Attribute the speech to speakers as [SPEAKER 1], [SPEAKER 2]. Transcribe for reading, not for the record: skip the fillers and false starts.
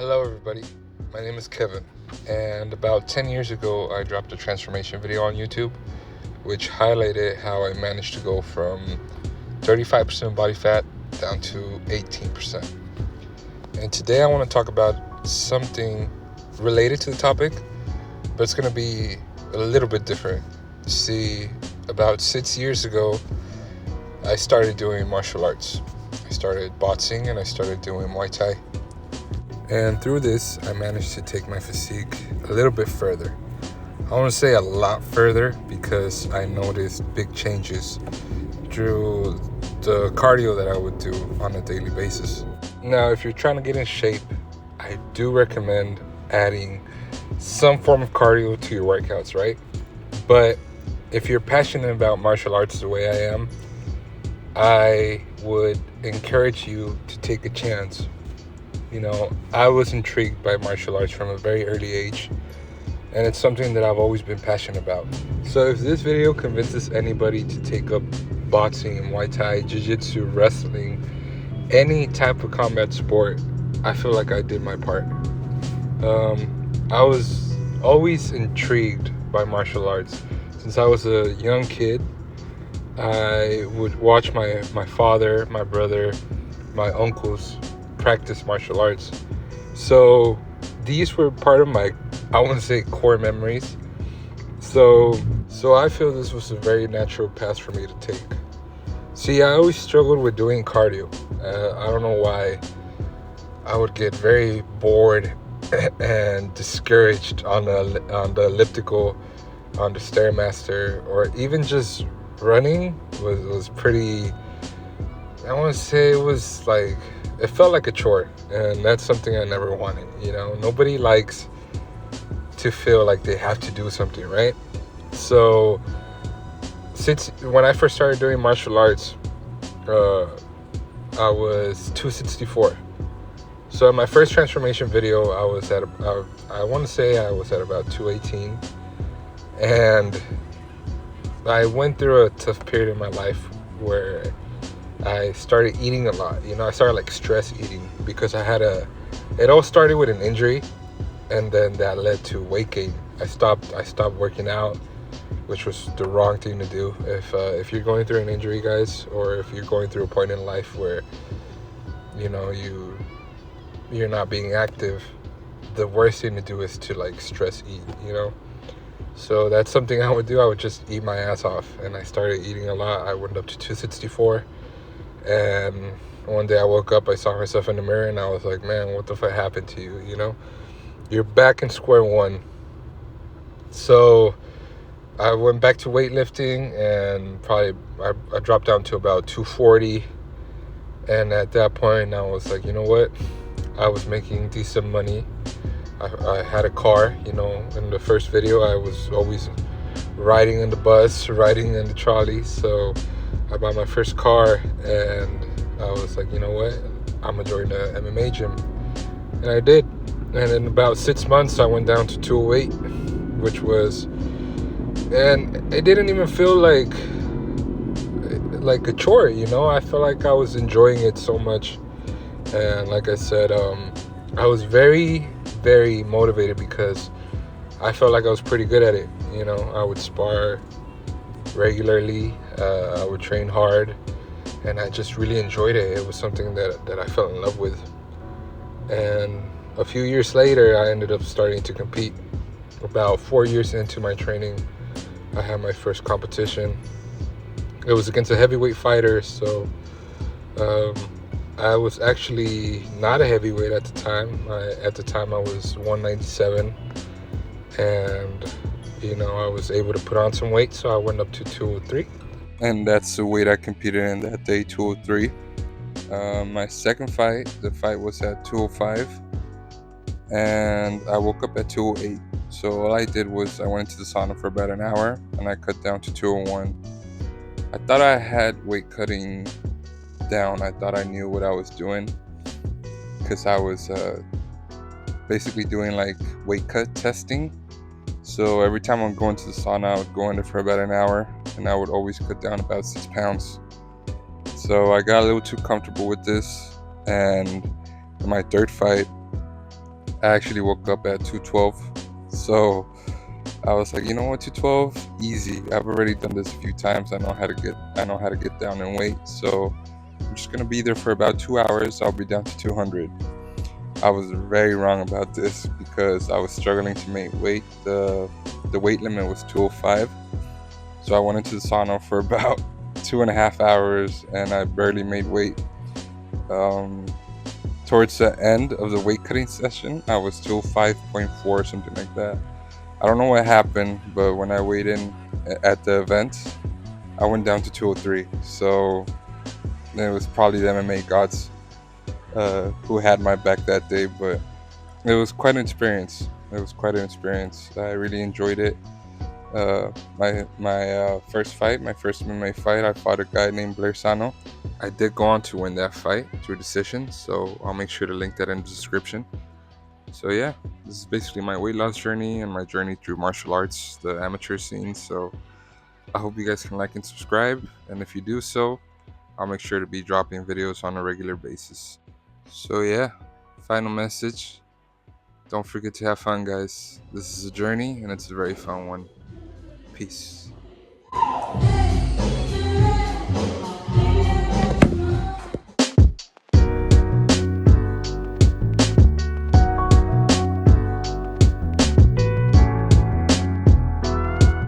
[SPEAKER 1] Hello everybody, my name is Kevin, and about 10 years ago I dropped a transformation video on YouTube which highlighted how I managed to go from 35% body fat down to 18%. And today I want to talk about something related to the topic, but it's going to be a little bit different. See, about 6 years ago I started doing martial arts. I started boxing and I started doing Muay Thai. And through this, I managed to take my physique a little bit further. I want to say a lot further because I noticed big changes through the cardio that I would do on a daily basis. Now, if you're trying to get in shape, I do recommend adding some form of cardio to your workouts, right? But if you're passionate about martial arts the way I am, I would encourage you to take a chance. You know, I was intrigued by martial arts from a very early age, and it's something that I've always been passionate about. So if this video convinces anybody to take up boxing, Muay Thai, Jiu-Jitsu, wrestling, any type of combat sport, I feel like I did my part. I was always intrigued by martial arts. Since I was a young kid, I would watch my father, my brother, my uncles practice martial arts. So these were part of my, I want to say, core memories. So I feel this was a very natural path for me to take. See, I always struggled with doing cardio. I don't know why. I would get very bored and discouraged on the elliptical, on the Stairmaster, or even just running was pretty, I want to say it was like, it felt like a chore, and that's something I never wanted. You know, nobody likes to feel like they have to do something, right? So since when I first started doing martial arts, I was 264. So in my first transformation video, I was at I want to say I was at about 218, and I went through a tough period in my life where I started eating a lot. You know, I started like stress eating because it all started with an injury, and then that led to weight gain. I stopped working out, which was the wrong thing to do. If you're going through an injury, guys, or if you're going through a point in life where, you know, you're not being active, the worst thing to do is to like stress eat, you know? So that's something I would do. I would just eat my ass off, and I started eating a lot. I went up to 264. And one day I woke up, I saw myself in the mirror, and I was like, man, what the fuck happened to you? You know, you're back in square one. So I went back to weightlifting, and probably I dropped down to about 240. And at that point, I was like, you know what? I was making decent money. I had a car. You know, in the first video, I was always riding in the bus, riding in the trolley. So I bought my first car, and I was like, you know what? I'm gonna join the MMA gym. And I did. And in about 6 months, I went down to 208, which was, and it didn't even feel like a chore, you know? I felt like I was enjoying it so much. And like I said, I was very, very motivated because I felt like I was pretty good at it. You know, I would spar regularly, I would train hard, and I just really enjoyed it. It was something that I fell in love with. And a few years later, I ended up starting to compete. About 4 years into my training, I had my first competition. It was against a heavyweight fighter, so I was actually not a heavyweight at the time. At the time I was 197, and you know, I was able to put on some weight, so I went up to 203. And that's the weight I competed in that day, 203. My second fight, the fight was at 205. And I woke up at 208. So all I did was I went into the sauna for about an hour, and I cut down to 201. I thought I had weight cutting down. I thought I knew what I was doing, because I was basically doing like weight cut testing. So every time I'm going to the sauna, I would go in there for about an hour, and I would always cut down about 6 pounds. So I got a little too comfortable with this, and in my third fight, I actually woke up at 2:12. So I was like, you know what, 212, easy. I've already done this a few times. I know how to get down in weight. So I'm just gonna be there for about 2 hours. I'll be down to 200. I was very wrong about this because I was struggling to make weight. The weight limit was 205. So I went into the sauna for about 2.5 hours and I barely made weight. Um, Towards the end of the weight cutting session, I was still 5.4, something like that. I don't know what happened, but when I weighed in at the event, I went down to 203. So it was probably the MMA gods who had my back that day, but it was quite an experience. It was quite an experience. I really enjoyed it. My first fight, my first MMA fight, I fought a guy named Blair Sano. I did go on to win that fight through decision, so I'll make sure to link that in the description. So yeah, this is basically my weight loss journey and my journey through martial arts, the amateur scene. So I hope you guys can like and subscribe, and if you do so, I'll make sure to be dropping videos on a regular basis. So yeah, final message. Don't forget to have fun, guys. This is a journey and it's a very fun one. Peace.